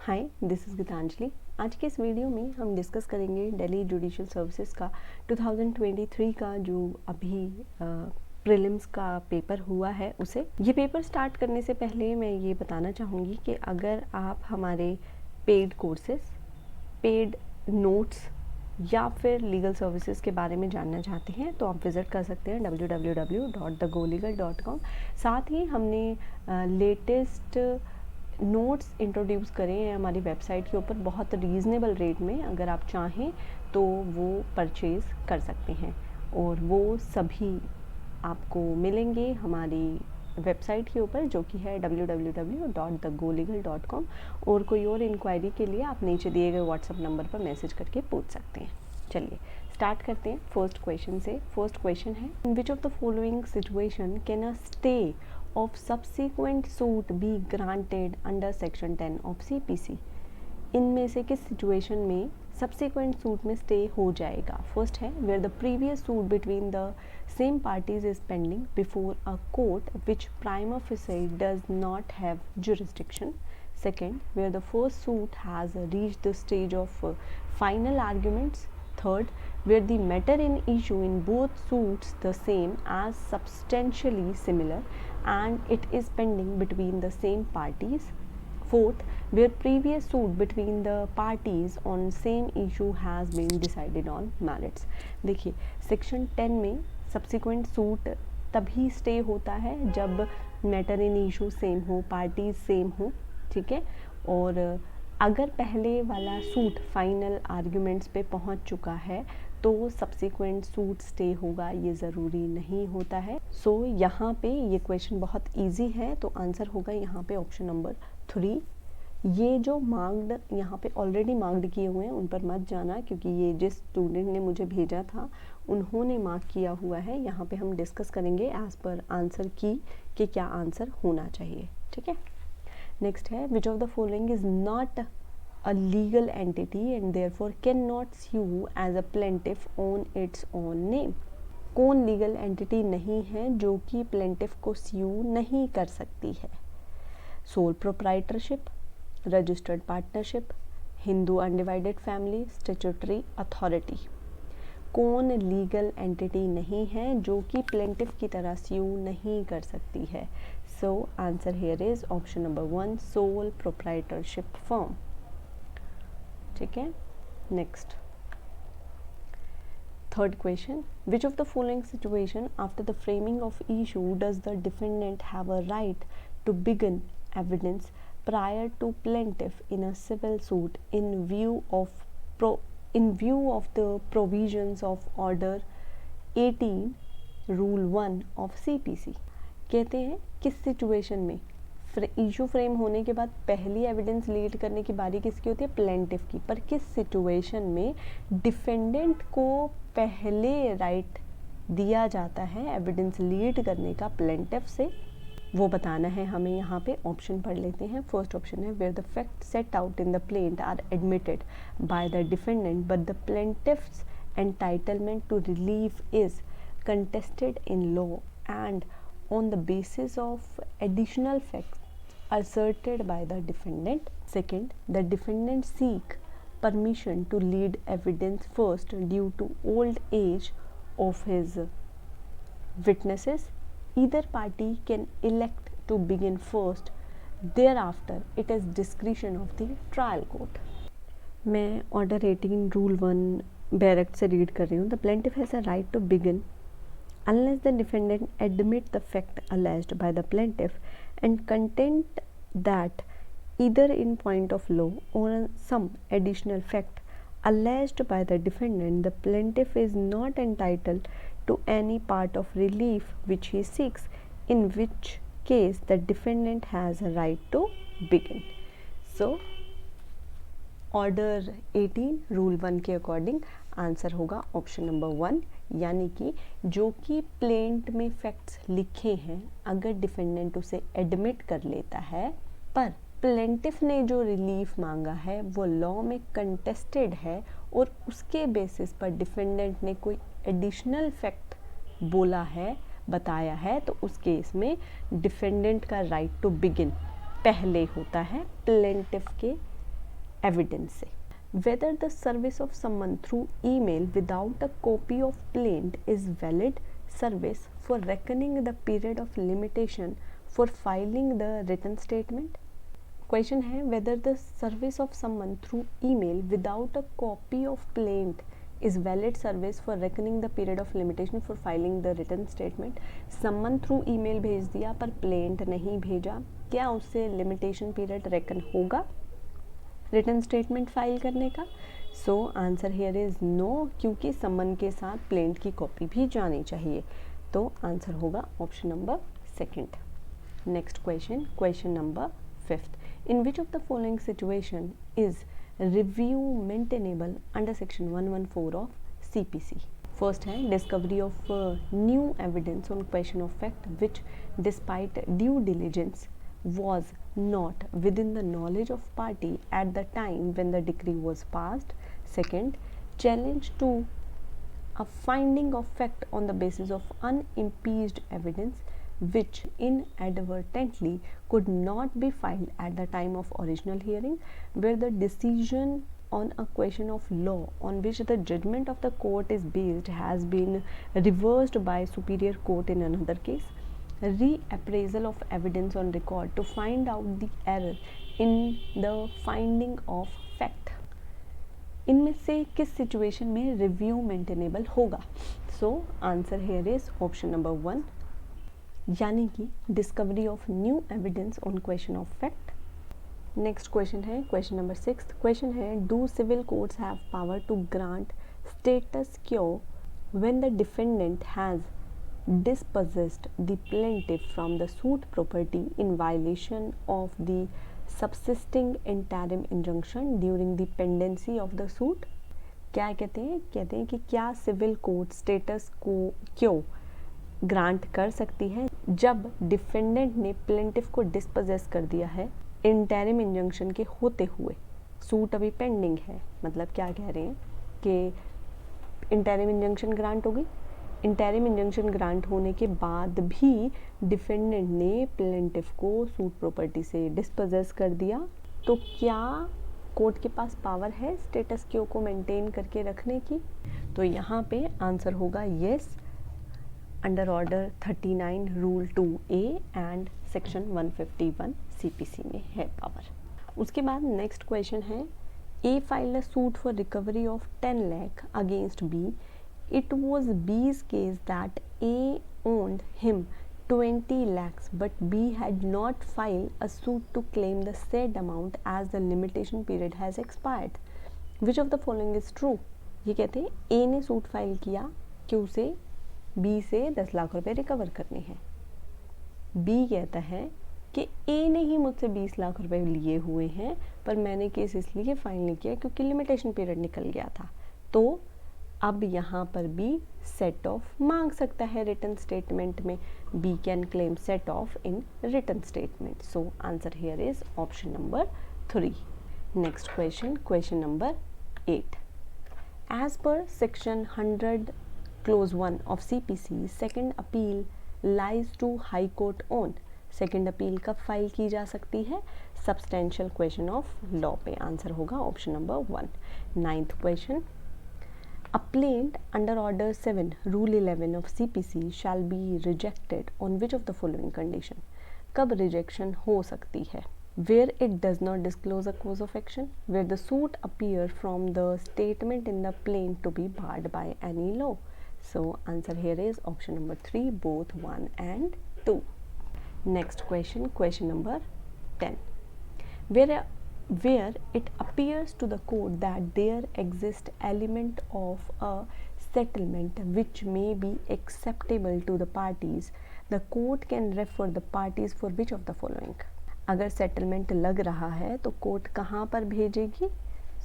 Hi, this is Geetanjali. आज के इस वीडियो में हम डिस्कस करेंगे दिल्ली जुडिशल सर्विसेज का 2023 का जो अभी प्रीलिम्स का पेपर हुआ है उसे। ये पेपर स्टार्ट करने से पहले मैं ये बताना चाहूँगी कि अगर आप हमारे पेड कोर्सेज, पेड नोट्स या फिर लीगल सर्विसेज के बारे में जानना चाहते हैं तो आप विज़िट कर सकते हैं www.thegolegal.com। साथ ही हमने लेटेस्ट नोट्स इंट्रोड्यूस करें हैं हमारी वेबसाइट के ऊपर बहुत रीज़नेबल रेट में। अगर आप चाहें तो वो परचेज़ कर सकते हैं और वो सभी आपको मिलेंगे हमारी वेबसाइट के ऊपर जो कि है www.thegolegal.com। और कोई और इंक्वायरी के लिए आप नीचे दिए गए व्हाट्सएप नंबर पर मैसेज करके पूछ सकते हैं। चलिए स्टार्ट करते हैं फर्स्ट क्वेश्चन से। फर्स्ट क्वेश्चन है, in which of the following situation can a stay of subsequent suit be granted under section 10 of CPC। इनमें से किस सिचुएशन में subsequent suit में stay हो जाएगा? फर्स्ट है, where the previous suit between the same parties is pending before a court which prima facie does not have jurisdiction। Second, where the first suit has reached the stage of final arguments। Third, where the matter in issue in both suits the same as substantially similar and it is pending between the same parties। Fourth, where previous suit between the parties on same issue has been decided on merits। देखिए section 10 में subsequent suit तभी stay होता है जब matter in issue same हो, parties same हो, ठीक है। और अगर पहले वाला सूट फाइनल आर्ग्यूमेंट्स पे पहुंच चुका है तो सब्सिक्वेंट सूट स्टे होगा, ये ज़रूरी नहीं होता है। सो यहाँ पे ये क्वेश्चन बहुत इजी है तो आंसर होगा यहाँ पे ऑप्शन नंबर 3। ये जो मार्क्ड यहाँ पे ऑलरेडी मार्क्ड किए हुए हैं उन पर मत जाना, क्योंकि ये जिस स्टूडेंट ने मुझे भेजा था उन्होंने मार्क किया हुआ है। यहाँ पे हम डिस्कस करेंगे एज पर आंसर की कि क्या आंसर होना चाहिए, ठीक है। नेक्स्ट है, which of the following is not a legal entity and therefore cannot sue as a plaintiff on its own name। कौन लीगल एंटिटी नहीं है जो कि प्लेंटिफ को स्यू नहीं कर सकती है? Sole proprietorship, registered partnership, Hindu undivided family, statutory authority. कौन लीगल एंटिटी नहीं है जो कि प्लेंटिफ की तरह स्यू नहीं कर सकती है? So answer here is option number 1, sole proprietorship firm, ठीक है। Next third question, which of the following situation after the framing of issue does the defendant have a right to begin evidence prior to plaintiff in a civil suit in view of the provisions of order 18 rule 1 of CPC। कहते हैं किस situation में issue frame होने के बाद पहली evidence lead करने की बारी किसकी होती है? प्लेंटिफ की। पर किस सिचुएशन में डिफेंडेंट को पहले राइट दिया जाता है एविडेंस लीड करने का प्लेंटिफ से, वो बताना है हमें। यहाँ पे ऑप्शन पढ़ लेते हैं। फर्स्ट ऑप्शन है, where the fact set out in the plaint are admitted by the defendant but the plaintiff's entitlement to relief is contested in law and on the basis of additional facts asserted by the defendant। Second, the defendant seek permission to lead evidence first due to old age of his witnesses। Either party can elect to begin first, thereafter it is discretion of the trial court। मैं order 18 rule 1 direct से read कर रही हूँ। The plaintiff has a right to begin unless the defendant admit the fact alleged by the plaintiff and contend that either in point of law or some additional fact alleged by the defendant the plaintiff is not entitled to any part of relief which he seeks, in which case the defendant has a right to begin। So order 18 rule 1 के according answer होगा option number 1, यानी कि जो कि plaint में facts लिखे हैं अगर डिफेंडेंट उसे एडमिट कर लेता है पर प्लेंटिफ ने जो रिलीफ मांगा है वो लॉ में कंटेस्टेड है और उसके बेसिस पर डिफेंडेंट ने कोई एडिशनल फैक्ट बोला है, बताया है, तो उस केस में डिफेंडेंट का राइट टू बिगिन पहले होता है प्लेंटिफ के एविडेंस से। Whether the service of summon through email without a copy of plaint is valid service for reckoning the period of limitation for filing the written statement. Question है whether the service of summon through email without a copy of plaint is valid service for reckoning the period of limitation for filing the written statement. Summon through email भेज दिया पर plaint नहीं भेजा, क्या उससे limitation period reckon होगा written statement file करने का? So answer here is no, क्योंकि समन के साथ प्लेंट की कॉपी भी जानी चाहिए। तो आंसर होगा option number second. Next question, question number 5th, in which of the following situation is review maintainable under section 114 of CPC? First है discovery of new evidence on question of fact which despite due diligence was not within the knowledge of party at the time when the decree was passed. Second, challenge to a finding of fact on the basis of unimpeached evidence which inadvertently could not be filed at the time of original hearing, where the decision on a question of law on which the judgment of the court is based has been reversed by superior court in another case. Reappraisal of evidence on record to find out the error in the finding of fact. इनमें से किस situation में review maintainable होगा? So answer here is option number 1, यानी कि discovery of new evidence on question of fact. Next question है question number 6th, question है do civil courts have power to grant status quo when the defendant has dispossessed the plaintiff from the suit property in violation of the subsisting interim injunction during the pendency of the suit? क्या कहते हैं कि क्या civil court status को क्यों grant कर सकती है जब डिफेंडेंट ने प्लेंटिफ को डिस्पोजेस कर दिया है इंटरिम इंजंक्शन के होते हुए, सूट अभी पेंडिंग है। मतलब क्या कह रहे हैं कि इंटरिम इंजंक्शन ग्रांट होगी, इंटरिम इंजंक्शन ग्रांट होने के बाद भी डिफेंडेंट ने प्लेंटिफ को सूट प्रॉपर्टी से डिस्पोजेस कर दिया, तो क्या कोर्ट के पास पावर है स्टेटस क्यो को मेंटेन करके रखने की? तो यहाँ पे आंसर होगा yes, under order 39 rule 2A and section 151 CPC में है पावर। उसके बाद नेक्स्ट क्वेश्चन है A filed a suit for recovery of 10 lakh against B. It was B's case that A owned him 20 lakhs but B had not filed a suit to claim the said amount as the limitation period has expired. Which of the following is true? ये कहते हैं A ने suit file किया कि उसे B से 10 लाख रुपए recover करने हैं। B कहता है कि A ने ही मुझसे 20 लाख रुपए लिए हुए हैं पर मैंने केस इसलिए फाइल नहीं किया क्योंकि लिमिटेशन पीरियड निकल गया था। तो अब यहाँ पर भी सेट ऑफ मांग सकता है रिटन स्टेटमेंट में। We can claim set off in written statement. So answer here is option number 3। Next question, question number 8, as per section 100 clause 1 of CPC second appeal lies to high court on. Second appeal कब फाइल की जा सकती है? Substantial question of law पे। Answer होगा option number 1। 9th question, a plaint under order 7 rule 11 of CPC shall be rejected on which of the following condition? कब rejection हो सकती है? Where it does not disclose a cause of action, where the suit appear from the statement in the plaint to be barred by any law. So answer here is option number 3, both 1 and 2. Next question, question number 10, where it appears to the court that there exists element of a settlement which may be acceptable to the parties, the court can refer the parties for which of the following? अगर settlement लग रहा है तो court कहाँ पर भेजेगी?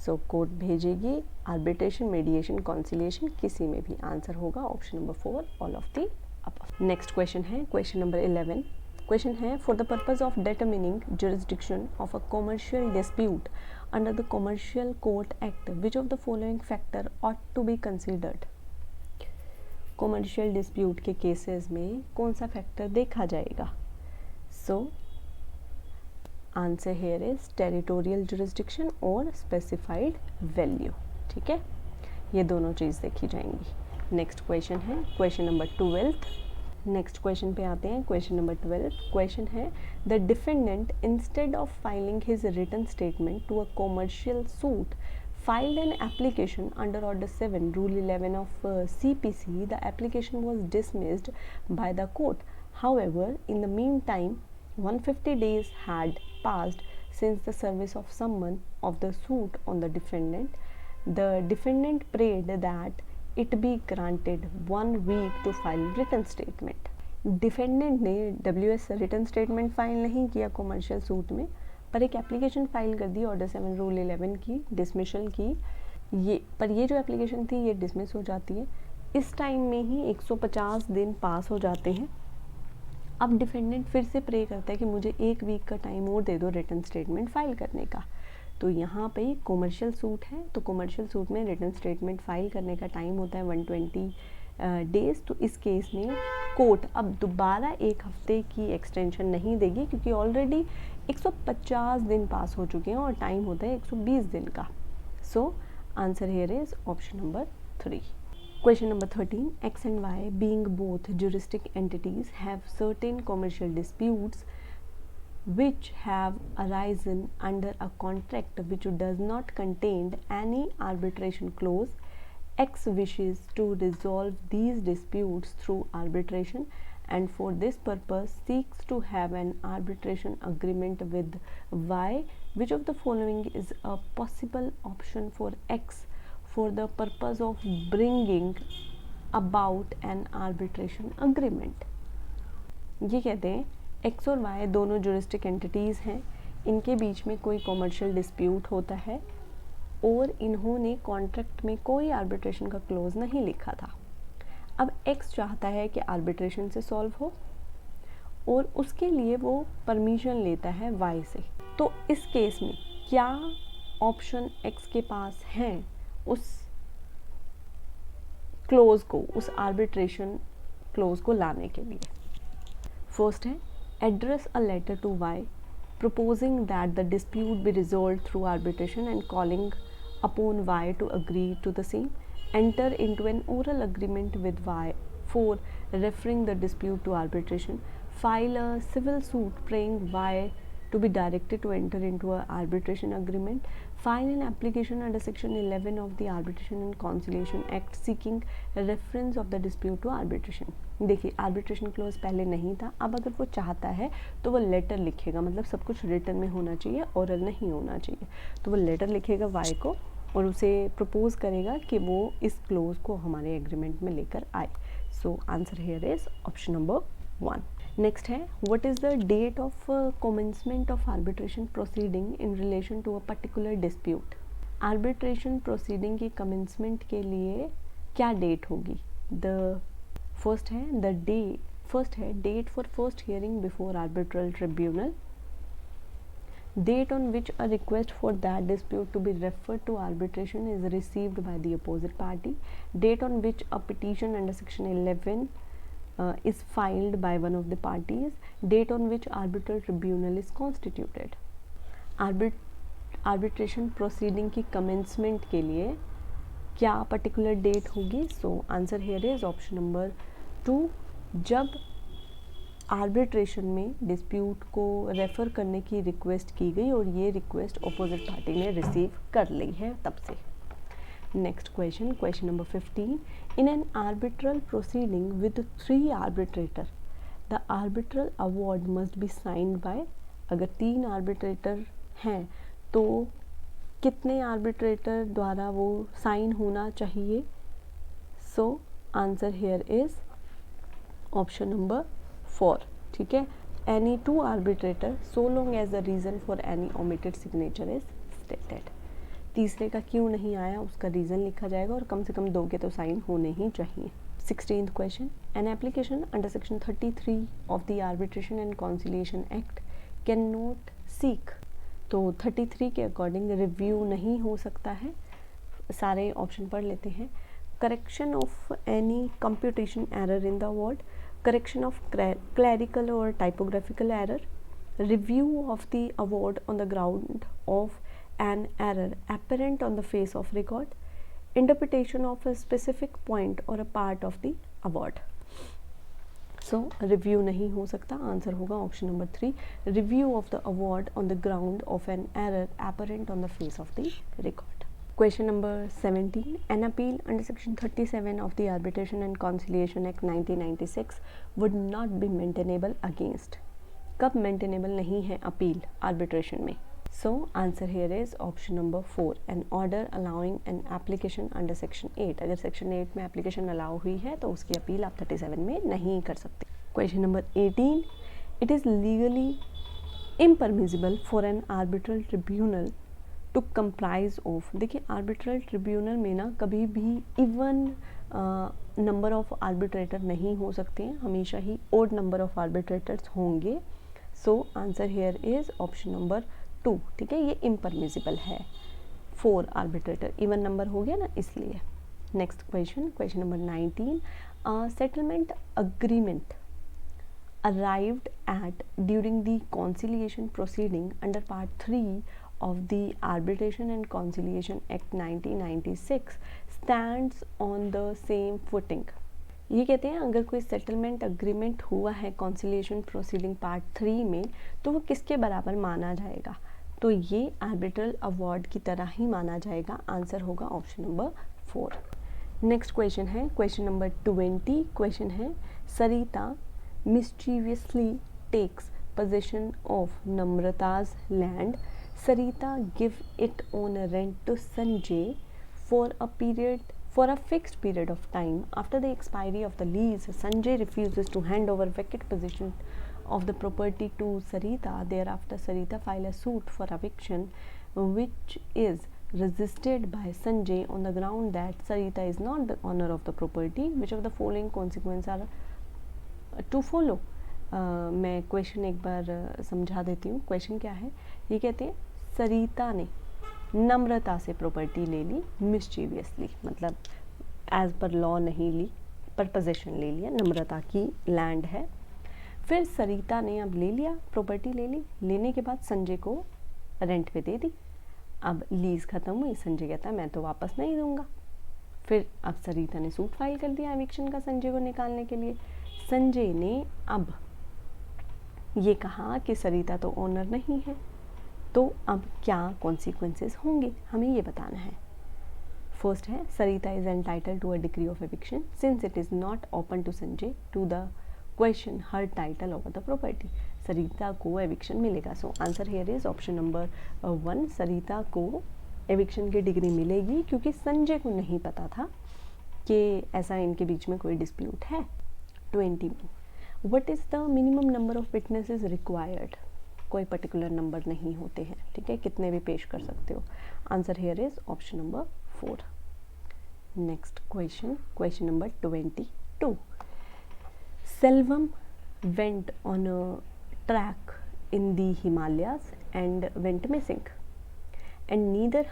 So court भेजेगी arbitration, mediation, conciliation, किसी में भी। आंसर होगा option number 4, all of the above. Next question है क्वेश्चन नंबर 11, क्वेश्चन है for the purpose of determining jurisdiction of a commercial dispute under the commercial court act which of the following factor ought to be considered. Commercial dispute के cases में कौन सा factor देखा जाएगा? So answer here is territorial jurisdiction और specified value. ठीक है, ये दोनों चीज़ देखी जाएंगी। नेक्स्ट क्वेश्चन है क्वेश्चन नंबर 12। नेक्स्ट क्वेश्चन पे आते हैं, क्वेश्चन नंबर 12। क्वेश्चन है the defendant instead of filing his written statement to a commercial suit filed an application under Order 7, Rule 11 of CPC. The application was dismissed by the court. However, in the meantime, 150 days had passed since the service of summon of the suit on the defendant. The defendant prayed that it be granted 1 week to file written statement. Defendant ने WS return statement file नहीं किया commercial suit में, पर एक application file कर दी order 7 rule 11 की डिसमिशल की। ये जो एप्लीकेशन थी ये डिसमिस हो जाती है। इस टाइम में ही 150 दिन पास हो जाते हैं। अब डिफेंडेंट फिर से प्रे करता है कि मुझे 1 वीक का टाइम और दे दो रिटर्न स्टेटमेंट फाइल करने का। तो यहाँ पे कॉमर्शियल सूट है, तो कॉमर्शियल सूट में रिटर्न स्टेटमेंट फाइल करने का टाइम होता है 120 डेज़। तो इस केस में कोर्ट अब दोबारा 1 हफ्ते की एक्सटेंशन नहीं देगी, क्योंकि ऑलरेडी 150 दिन पास हो चुके हैं और टाइम होता है 120 दिन का। So answer here is option number 3। Question number 13. X and Y, being both juristic entities, have certain commercial disputes which have arisen under a contract which does not contain any arbitration clause. X wishes to resolve these disputes through arbitration and for this purpose seeks to have an arbitration agreement with Y. Which of the following is a possible option for X for the purpose of bringing about an arbitration agreement? ये कहते हैं x और Y दोनों juristic entities हैं, इनके बीच में कोई commercial dispute होता है और इन्होंने कॉन्ट्रैक्ट में कोई आर्बिट्रेशन का क्लोज नहीं लिखा था। अब एक्स चाहता है कि आर्बिट्रेशन से सॉल्व हो और उसके लिए वो परमिशन लेता है वाई से। तो इस केस में क्या ऑप्शन एक्स के पास हैं उस क्लोज को, उस आर्बिट्रेशन क्लोज को लाने के लिए? फर्स्ट है address a letter to Y proposing that the dispute be resolved through arbitration and calling upon Y to agree to the same. Enter into an oral agreement with Y for referring the dispute to arbitration. File a civil suit praying Y to be directed to enter into an arbitration agreement. File an application under Section 11 of the Arbitration and Conciliation Act seeking reference of the dispute to arbitration. देखिए arbitration close पहले नहीं था, अब अगर वो चाहता है तो वो लेटर लिखेगा, मतलब सब कुछ रिटर्न में होना चाहिए, ओरल नहीं होना चाहिए। तो वो लेटर लिखेगा वाई को और उसे प्रपोज करेगा कि वो इस क्लोज को हमारे एग्रीमेंट में लेकर आए। So answer here is option number 1। Next है what is the date of commencement of arbitration proceeding in relation to a particular dispute? Arbitration proceeding की कमेंसमेंट के लिए क्या डेट होगी? द फर्स्ट है date for first hearing before arbitral tribunal, date on which a request for that dispute to be referred to arbitration is received by the opposite party, date on which a petition under Section 11 is filed by one of the parties, date on which arbitral tribunal is constituted. Arbitration proceeding की commencement के लिए क्या particular date होगी? So answer here is option number 2, जब arbitration में dispute को refer करने की रिक्वेस्ट की गई और ये रिक्वेस्ट अपोजिट पार्टी ने रिसीव कर ली है तब से। Next question number 15। In an arbitral proceeding with 3 arbitrator the arbitral award must be signed by, अगर 3 आर्बिट्रेटर हैं तो कितने आर्बिट्रेटर द्वारा वो साइन होना चाहिए? So answer here is option number 4। ठीक है, any 2 arbitrator so long as the reason for any omitted signature is stated. तीसरे का क्यों नहीं आया उसका रीज़न लिखा जाएगा और कम से कम 2 के तो साइन होने ही चाहिए। 16th question, an application under section 33 of the arbitration and conciliation act can not seek, तो 33 के अकॉर्डिंग रिव्यू नहीं हो सकता है। सारे ऑप्शन पढ़ लेते हैं। Correction of any computation error in the award, correction of clerical or typographical error, review of the award on the ground of an error apparent on the face of record, interpretation of a specific point or a part of the award. So review नहीं हो सकता, answer होगा option number 3, review of the award on the ground of an error apparent on the face of the record. Question number 17. An appeal under section 37 of the Arbitration and Conciliation Act 1996 would not be maintainable against. कब maintainable नहीं है appeal arbitration में? So answer here is option number 4, an order allowing an application under section 8. अगर section 8 में application allow हुई है तो उसकी अपील आप 37 में नहीं कर सकते. Question number 18. It is legally impermissible for an arbitral tribunal to comprise of. देखिए arbitral tribunal में ना कभी भी even number of arbitrator नहीं हो सकते हैं, हमेशा ही odd number of arbitrators होंगे. So answer here is option number 2. ठीक है, ये इम्परमिसिबल है. 4 आर्बिट्रेटर, इवन नंबर हो गया ना इसलिए. Next question, question number 19. Settlement agreement arrived at during the conciliation proceeding under part 3 of the Arbitration and Conciliation Act 1996 stands on the same footing. ये कहते हैं अगर कोई सेटलमेंट अग्रीमेंट हुआ है कॉन्सिलिएशन प्रोसीडिंग पार्ट 3 में तो वो किसके बराबर माना जाएगा? तो ये आर्बिट्रल अवार्ड की तरह ही माना जाएगा. आंसर होगा ऑप्शन नंबर 4. नेक्स्ट क्वेश्चन है क्वेश्चन नंबर 20. क्वेश्चन है Sarita mischievously takes possession of Namrata's land. Sarita give it on rent to Sanjay for a fixed period of time. After the expiry of the lease, Sanjay refuses to hand over vacant possession of the property to Sarita. Thereafter, Sarita filed a suit for eviction, which is resisted by Sanjay on the ground that Sarita is not the owner of the property. Which of the following consequences are to follow? मैं question एक बार समझा देती हूँ. Question क्या है? ये कहते हैं सरिता ने नम्रता से प्रॉपर्टी ले ली मिस्चीवियसली, मतलब एज पर लॉ नहीं ली, पर पोजेशन ले लिया, नम्रता की लैंड है. फिर सरिता ने अब ले लिया, प्रॉपर्टी ले ली, लेने के बाद संजय को रेंट पे दे दी. अब लीज खत्म हुई, संजय कहता है मैं तो वापस नहीं दूंगा. फिर अब सरिता ने सूट फाइल कर दिया एविक्शन का संजय को निकालने के लिए. संजय ने अब ये कहा कि सरिता तो ओनर नहीं है, तो अब क्या कॉन्सिक्वेंसेस होंगे हमें ये बताना है. फर्स्ट है Sarita is entitled to a decree of eviction since it is not open to Sanjay to the question her title over the property. Sarita को एविक्शन मिलेगा. So answer here is option number 1. Sarita को एविक्शन की डिग्री मिलेगी क्योंकि संजय को नहीं पता था कि ऐसा इनके बीच में कोई डिस्प्यूट है. 20 में what is the minimum number of witnesses required? कोई पर्टिकुलर नंबर नहीं होते हैं, ठीक है, कितने भी पेश कर सकते हो. Answer here is option number 4. Next question, question number 22. Selvam went on a trek in the Himalayas and went missing, and neither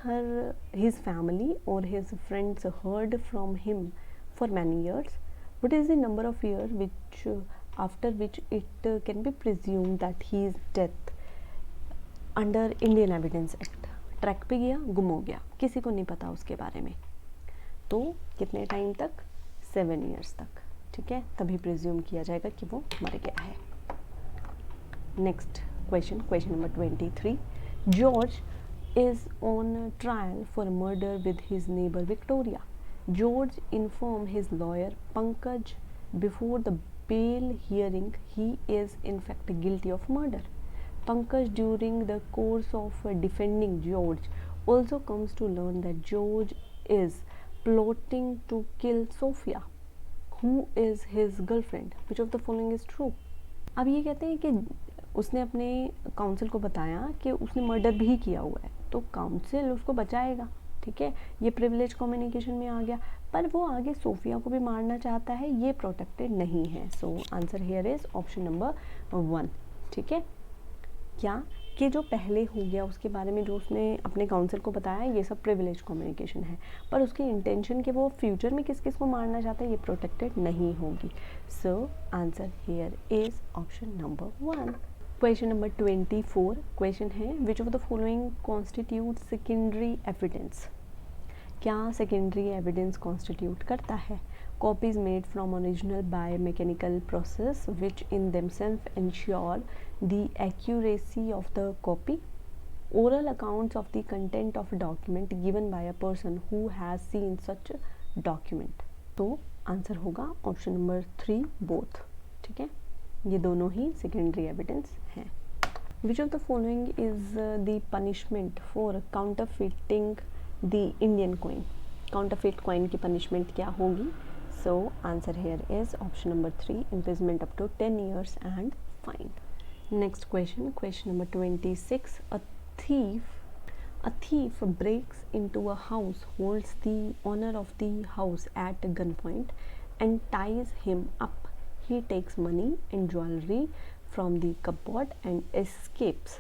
his family or his friends heard from him for many years. What is the number of years after which it can be presumed that he is dead under Indian Evidence Act? Track पे गया, गुम हो गया, किसी को नहीं पता उसके बारे में, तो कितने टाइम तक? 7 years तक, ठीक है, तभी प्रिज्यूम किया जाएगा कि वो मर गया है. Next question, question number 23. George is on trial for murder with his neighbour Victoria. George inform his lawyer Pankaj before the bail hearing he is in fact guilty of murder. Pankaj during the course of defending George also comes to learn that George is plotting to kill Sophia, who is his girlfriend. Which of the following is true? अब ये कहते हैं कि उसने अपने council को बताया कि उसने मर्डर भी किया हुआ है, तो काउंसिल उसको बचाएगा, ठीक है, ये प्रिविलेज कम्युनिकेशन में आ गया. पर वो आगे सोफिया को भी मारना चाहता है, ये प्रोटेक्टेड नहीं है. So answer here is option number 1. ठीक है, क्या कि जो पहले हो गया उसके बारे में जो उसने अपने काउंसिल को बताया ये सब प्रिविलेज कम्युनिकेशन है, पर उसकी इंटेंशन कि वो फ्यूचर में किस किस को मारना चाहता है ये प्रोटेक्टेड नहीं होगी. So answer here is option number 1. Question number 24 question है which of the following constitute secondary evidence. क्या सेकेंडरी एविडेंस कॉन्स्टिट्यूट करता है? Copies made from original by mechanical process which in themselves ensure the accuracy of the copy, oral accounts of the content of a document given by a person who has seen such a document। तो answer होगा option number 3 both. ठीक है, ये दोनों ही secondary evidence हैं। Which of the following is the punishment for counterfeiting the Indian coin. Counterfeit coin की punishment क्या होगी? So answer here is option number 3 imprisonment up to 10 years and fine। Next question, question number 26 A thief breaks into a house, holds the owner of the house at gunpoint and ties him up. He takes money and jewelry from the cupboard and escapes.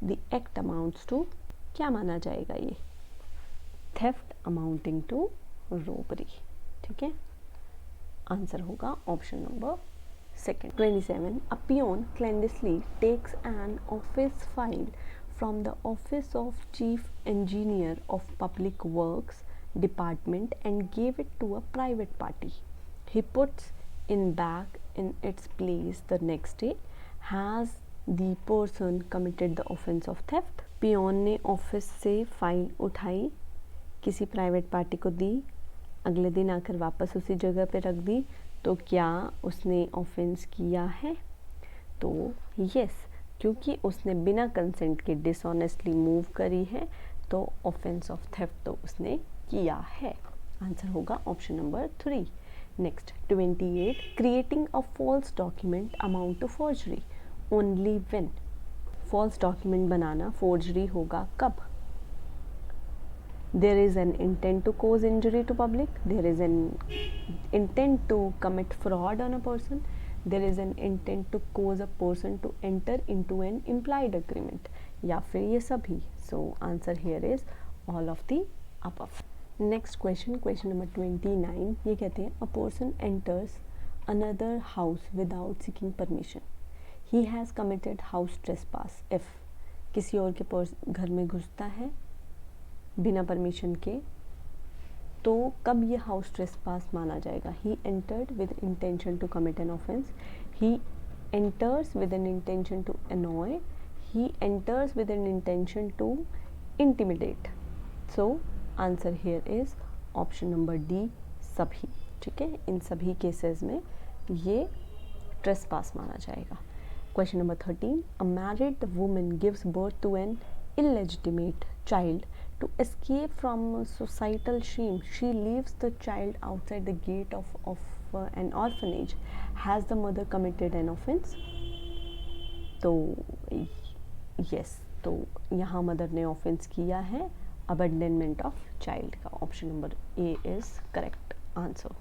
The act amounts to, क्या माना जाएगा ये? Theft amounting to robbery। ठीक है, answer होगा option number 2। 27 A peon clandestinely takes an office file from the office of chief engineer of public works department and gave it to a private party. He puts in back in its place the next day. Has the person committed the offense of theft? Peon ने office से file उठाई, किसी private party को दी, अगले दिन आकर वापस उसी जगह पे रख दी, तो क्या उसने ऑफेंस किया है? तो यस, क्योंकि उसने बिना कंसेंट के डिसऑनेस्टली मूव करी है, तो ऑफेंस ऑफ थेफ्ट तो उसने किया है। आंसर होगा option number 3। Next 28 creating a false document amount to forgery only when. False document बनाना फोर्जरी होगा कब? There is an intent to cause injury to public, there is an intent to commit fraud on a person, there is an intent to cause a person to enter into an implied agreement, या फिर ये सभी। so answer here is all of the above। next question, question number 29 ये कहते हैं a person enters another house without seeking permission, he has committed house trespass if। किसी और के घर में घुसता है बिना परमिशन के, तो कब ये हाउस ट्रेसपास माना जाएगा? He entered with intention to commit an offence, he enters with an intention to annoy, he enters with an intention to intimidate. So answer here is option number D सभी। ठीक है, इन सभी cases में ये trespass माना जाएगा। Question number 13 a married woman gives birth to an illegitimate child to escape from societal shame. She leaves the child outside the gate of an orphanage. Has the mother committed an offense? तो yes, तो यहाँ mother ने offence किया है, अबंडनमेंट of child का। Option number A is correct answer.